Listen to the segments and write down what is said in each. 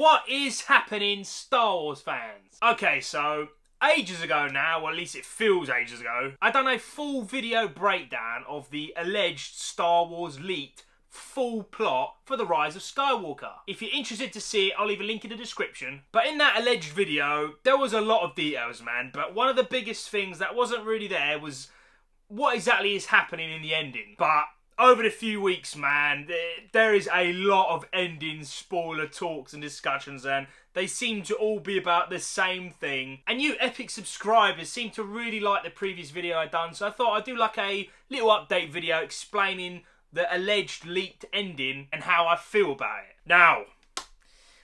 What is happening, Star Wars fans? Okay, so ages ago now, or at least it feels ages ago, I done a full video breakdown of the alleged Star Wars leaked full plot for The Rise of Skywalker. If you're interested to see it, I'll leave a link in the description. But in that alleged video, there was a lot of details, man. But one of the biggest things that wasn't really there was what exactly is happening in the ending. But over the few weeks, man, there is a lot of ending spoiler talks and discussions, and they seem to all be about the same thing. And you epic subscribers seem to really like the previous video I done, so I thought I'd do like a little update video explaining the alleged leaked ending and how I feel about it. Now,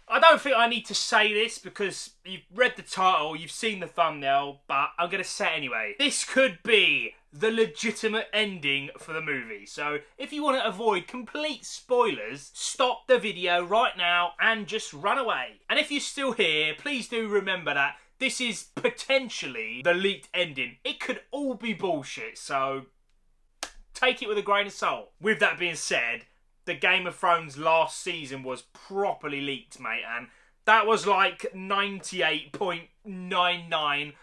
I don't think I need to say this because you've read the title, you've seen the thumbnail, but I'm going to say it anyway. This could be the legitimate ending for the movie. So if you want to avoid complete spoilers, stop the video right now and just run away. And if you're still here, please do remember that this is potentially the leaked ending. It could all be bullshit, so take it with a grain of salt. With that being said, the Game of Thrones last season was properly leaked, mate, and that was like 98.99%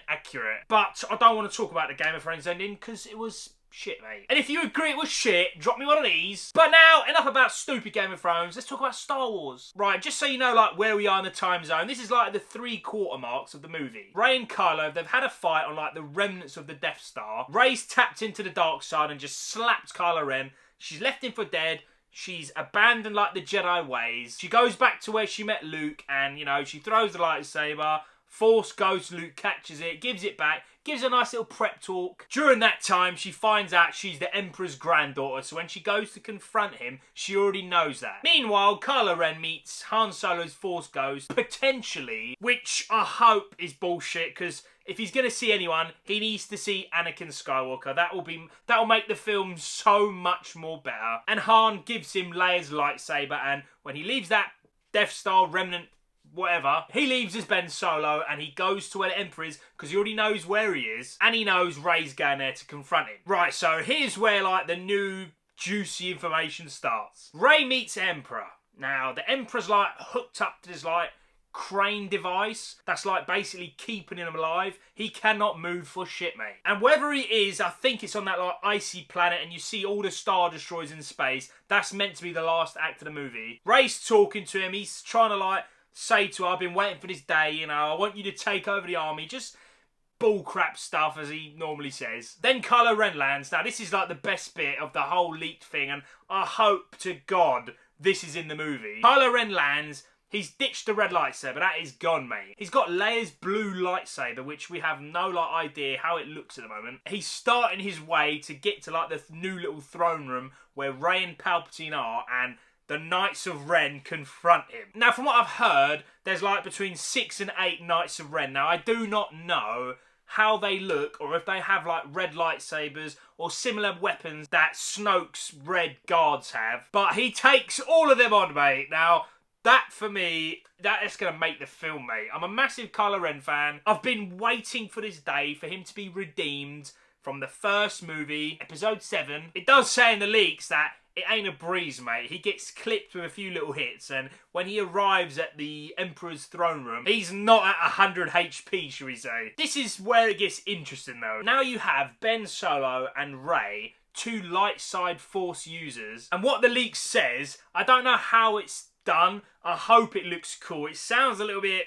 accurate. But I don't want to talk about the Game of Thrones ending because it was shit, mate. And if you agree it was shit, drop me one of these. But now, enough about stupid Game of Thrones. Let's talk about Star Wars. Right, just so you know, like, where we are in the time zone, this is like the 3/4 marks of the movie. Rey and Kylo, they've had a fight on like the remnants of the Death Star. Rey's tapped into the dark side and just slapped Kylo Ren. She's left him for dead. She's abandoned like the Jedi ways. She goes back to where she met Luke and, you know, she throws the lightsaber. Force Ghost Luke catches it, gives it back, gives a nice little prep talk. During that time, she finds out she's the Emperor's granddaughter, so when she goes to confront him, she already knows that. Meanwhile, Kylo Ren meets Han Solo's Force Ghost, potentially, which I hope is bullshit, because if he's going to see anyone, he needs to see Anakin Skywalker. That'll make the film so much more better. And Han gives him Leia's lightsaber, and when he leaves that Death Star remnant whatever, he leaves as Ben Solo and he goes to where the Emperor is because he already knows where he is and he knows Rey's going there to confront him. Right, so here's where like the new juicy information starts. Rey meets Emperor. Now, the Emperor's like hooked up to this like crane device that's like basically keeping him alive. He cannot move for shit, mate. And wherever he is, I think it's on that like icy planet and you see all the Star Destroyers in space. That's meant to be the last act of the movie. Rey's talking to him. He's trying to like say to her, I've been waiting for this day, you know, I want you to take over the army. Just bullcrap stuff, as he normally says. Then Kylo Ren lands. Now, this is like the best bit of the whole leaked thing, and I hope to God this is in the movie. Kylo Ren lands. He's ditched the red lightsaber. That is gone, mate. He's got Leia's blue lightsaber, which we have no like idea how it looks at the moment. He's starting his way to get to like the new little throne room where Rey and Palpatine are, and the Knights of Ren confront him. Now, from what I've heard, there's like between 6 and 8 Knights of Ren. Now, I do not know how they look or if they have like red lightsabers or similar weapons that Snoke's red guards have. But he takes all of them on, mate. Now, that for me, that is going to make the film, mate. I'm a massive Kylo Ren fan. I've been waiting for this day for him to be redeemed from the first movie, Episode 7. It does say in the leaks that it ain't a breeze, mate. He gets clipped with a few little hits, and when he arrives at the Emperor's throne room, he's not at 100 HP, shall we say. This is where it gets interesting, though. Now you have Ben Solo and Rey, two light side Force users, and what the leak says, I don't know how it's done. I hope it looks cool. It sounds a little bit,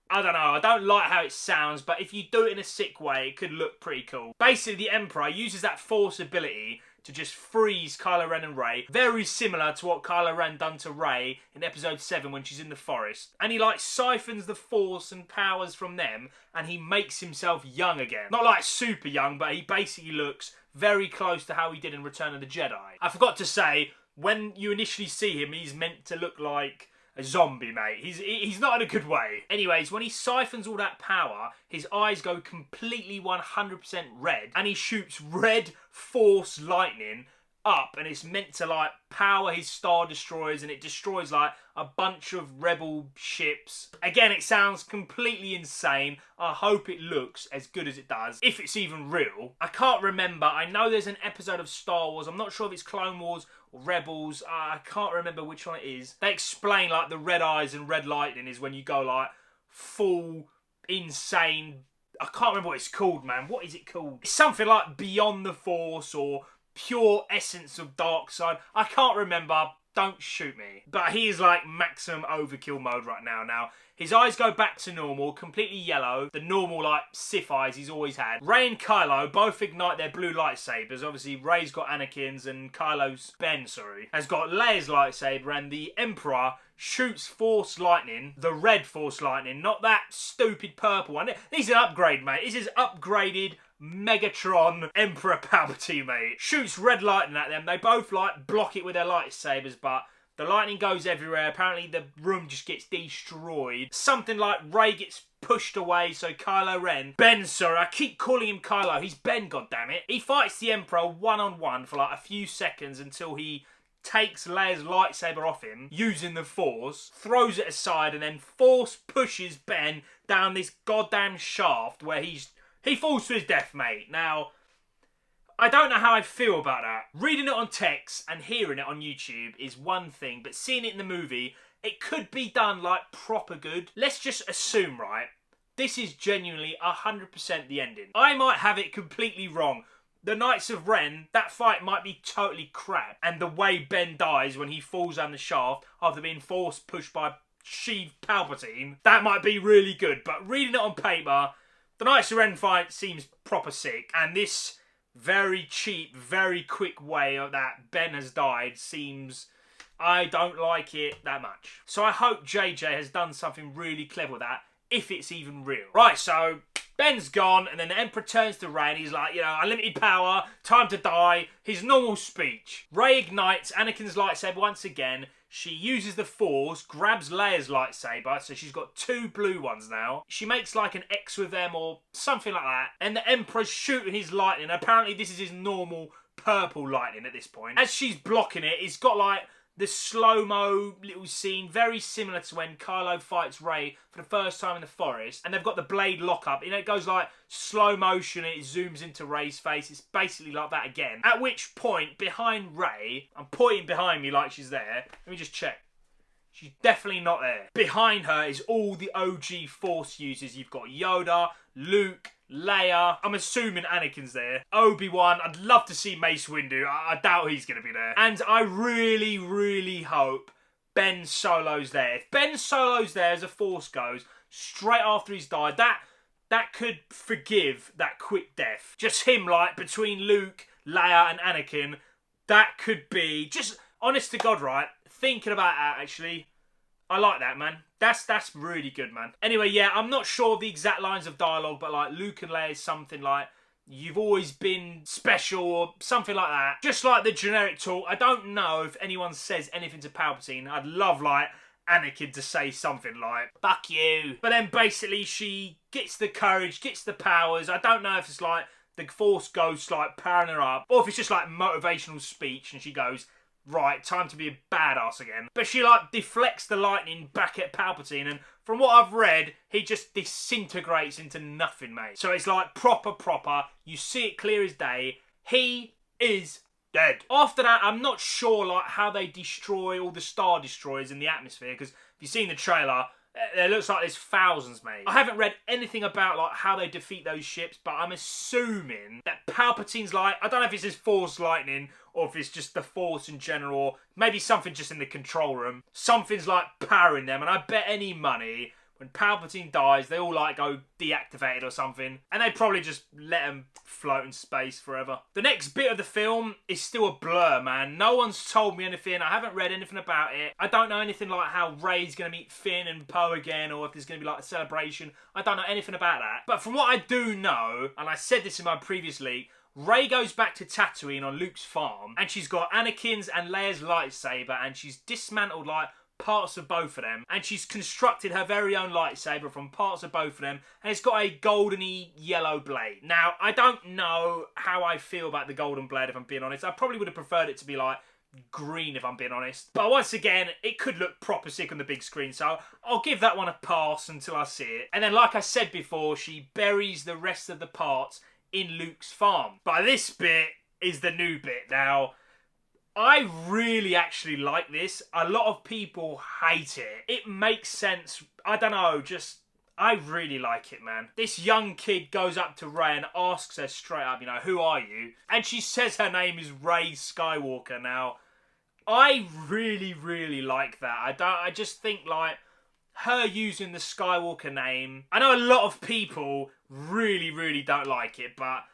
I don't know, I don't like how it sounds, but if you do it in a sick way, it could look pretty cool. Basically, the Emperor uses that Force ability to just freeze Kylo Ren and Rey. Very similar to what Kylo Ren done to Rey in Episode 7 when she's in the forest. And he like siphons the Force and powers from them and he makes himself young again. Not like super young, but he basically looks very close to how he did in Return of the Jedi. I forgot to say, when you initially see him, he's meant to look like a zombie, mate. He's not in a good way. Anyways, when he siphons all that power, his eyes go completely 100% red, and he shoots red Force lightning up, and it's meant to like power his Star Destroyers, and it destroys like a bunch of rebel ships. Again, it sounds completely insane. I hope it looks as good as it does, if it's even real. I can't remember. I know there's an episode of Star Wars. I'm not sure if it's Clone Wars or Rebels. I can't remember which one it is. They explain like the red eyes and red lightning is when you go like full insane. I can't remember what it's called, man. What is it called? It's something like Beyond the Force or Pure Essence of Dark Side. I can't remember. Don't shoot me. But he is like maximum overkill mode right now. Now, his eyes go back to normal, completely yellow. The normal, like, Sith eyes he's always had. Rey and Kylo both ignite their blue lightsabers. Obviously, Rey's got Anakin's and Ben, has got Leia's lightsaber. And the Emperor shoots Force Lightning, the red Force Lightning, not that stupid purple one. This is an upgrade, mate. This is upgraded Megatron Emperor Palpatine, mate. Shoots red lightning at them. They both, like, block it with their lightsabers, but the lightning goes everywhere. Apparently, the room just gets destroyed. Something like Rey gets pushed away, so Kylo Ren... Ben, sorry, I keep calling him Kylo. He's Ben, goddammit. He fights the Emperor one-on-one for, like, a few seconds until he takes Leia's lightsaber off him, using the Force, throws it aside, and then Force pushes Ben down this goddamn shaft where he falls to his death, mate. Now, I don't know how I feel about that. Reading it on text and hearing it on YouTube is one thing, but seeing it in the movie, it could be done, like, proper good. Let's just assume, right, this is genuinely 100% the ending. I might have it completely wrong. The Knights of Ren, that fight might be totally crap. And the way Ben dies when he falls down the shaft after being pushed by Sheev Palpatine, that might be really good. But reading it on paper, the Knights of Ren fight seems proper sick. And this very cheap, very quick way that Ben has died seems... I don't like it that much. So I hope JJ has done something really clever with that, if it's even real. Right, so Ben's gone, and then the Emperor turns to Rey, and he's like, you know, unlimited power, time to die, his normal speech. Rey ignites Anakin's lightsaber once again. She uses the Force, grabs Leia's lightsaber, so she's got two blue ones now. She makes like an X with them or something like that, and the Emperor's shooting his lightning. Apparently this is his normal purple lightning at this point. As she's blocking it, it's got like the slow-mo little scene, very similar to when Kylo fights Rey for the first time in the forest, and they've got the blade lock-up. You know, it goes like slow motion, and it zooms into Rey's face. It's basically like that again. At which point, behind Rey, I'm pointing behind me like she's there. Let me just check. She's definitely not there. Behind her is all the OG Force users. You've got Yoda, Luke, Leia. I'm assuming Anakin's there. Obi-Wan. I'd love to see Mace Windu. I doubt he's going to be there. And I really, really hope Ben Solo's there. If Ben Solo's there as a Force goes, straight after he's died, that could forgive that quick death. Just him, like, between Luke, Leia, and Anakin, that could be... Just, honest to God, right? Thinking about that, actually, I like that, man. That's really good, man. Anyway, yeah, I'm not sure of the exact lines of dialogue, but like Luke and Leia is something like, you've always been special or something like that. Just like the generic talk. I don't know if anyone says anything to Palpatine. I'd love like Anakin to say something like, fuck you. But then basically she gets the courage, gets the powers. I don't know if it's like the Force Ghost like powering her up, or if it's just like motivational speech and she goes, right, time to be a badass again. But she, like, deflects the lightning back at Palpatine, and from what I've read, he just disintegrates into nothing, mate. So it's, like, proper. You see it clear as day. He is dead. After that, I'm not sure, like, how they destroy all the Star Destroyers in the atmosphere, because if you've seen the trailer, it looks like there's thousands, mate. I haven't read anything about, like, how they defeat those ships, but I'm assuming that Palpatine's, like, I don't know if it's his Force lightning, or if it's just the Force in general, or maybe something just in the control room. Something's, like, powering them, and I bet any money, when Palpatine dies, they all, like, go deactivated or something, and they probably just let him float in space forever. The next bit of the film is still a blur, man. No one's told me anything. I haven't read anything about it. I don't know anything like how Rey's going to meet Finn and Poe again, or if there's going to be, like, a celebration. I don't know anything about that. But from what I do know, and I said this in my previous leak, Rey goes back to Tatooine on Luke's farm, and she's got Anakin's and Leia's lightsaber, and she's dismantled, like, parts of both of them, and she's constructed her very own lightsaber from parts of both of them, and it's got a goldeny yellow blade. Now, I don't know how I feel about the golden blade, if I'm being honest. I probably would have preferred it to be like green, if I'm being honest. But once again, it could look proper sick on the big screen, so I'll give that one a pass until I see it. And then, like I said before, she buries the rest of the parts in Luke's farm. But this bit is the new bit. Now, I really actually like this. A lot of people hate it. It makes sense. I don't know, I really like it, man. This young kid goes up to Rey and asks her straight up, you know, who are you? And she says her name is Rey Skywalker. Now, I really, really like that. I just think, like, her using the Skywalker name, I know a lot of people really, really don't like it, but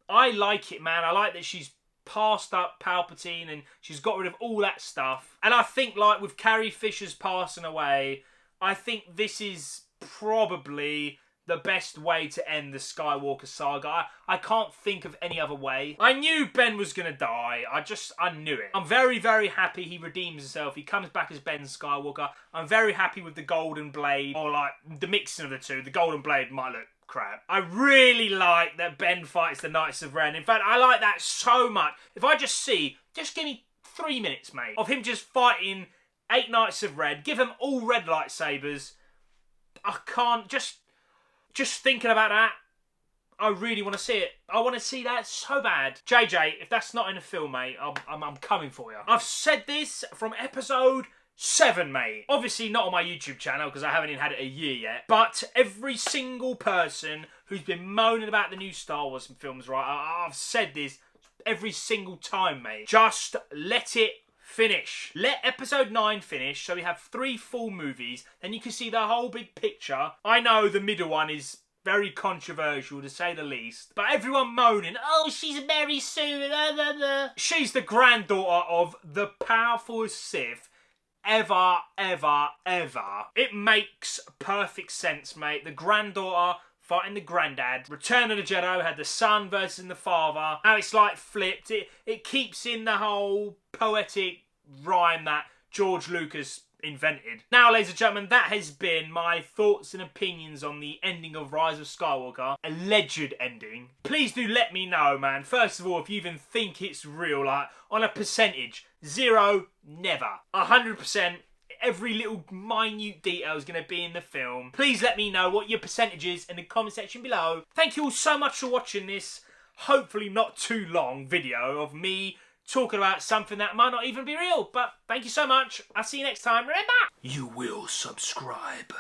I like it, man. I like that she's passed up Palpatine and she's got rid of all that stuff. And I think, like, with Carrie Fisher's passing away, I think this is probably the best way to end the Skywalker saga. I can't think of any other way. I knew Ben was going to die. I knew it. I'm very, very happy he redeems himself. He comes back as Ben Skywalker. I'm very happy with the golden blade, or like the mixing of the two. The golden blade might look crap. I really like that Ben fights the Knights of Ren. In fact, I like that so much. If I just give me 3 minutes, mate, of him just fighting 8 Knights of Red, give them all red lightsabers. I can't, just thinking about that, I really want to see it. I want to see that so bad. JJ, if that's not in a film, mate, I'm coming for you. I've said this from episode 7, mate. Obviously not on my YouTube channel because I haven't even had it a year yet. But every single person who's been moaning about the new Star Wars films, right, I've said this every single time, mate. Just let it finish. Let episode 9 finish so we have 3 full movies, then you can see the whole big picture. I know the middle one is very controversial to say the least, but everyone moaning, oh, she's Mary Sue, she's the granddaughter of the powerful Sith ever. It makes perfect sense, mate. The granddaughter fighting the granddad. Return of the Jedi had the son versus the father. Now it's like flipped. It keeps in the whole poetic rhyme that George Lucas invented. Now, ladies and gentlemen, that has been my thoughts and opinions on the ending of Rise of Skywalker. Alleged ending. Please do let me know, man. First of all, if you even think it's real, like, on a percentage. 0, never. 100%. Every little minute detail is going to be in the film. Please let me know what your percentage is in the comment section below. Thank you all so much for watching this, hopefully not too long, video of me talking about something that might not even be real. But thank you so much. I'll see you next time. Remember, you will subscribe.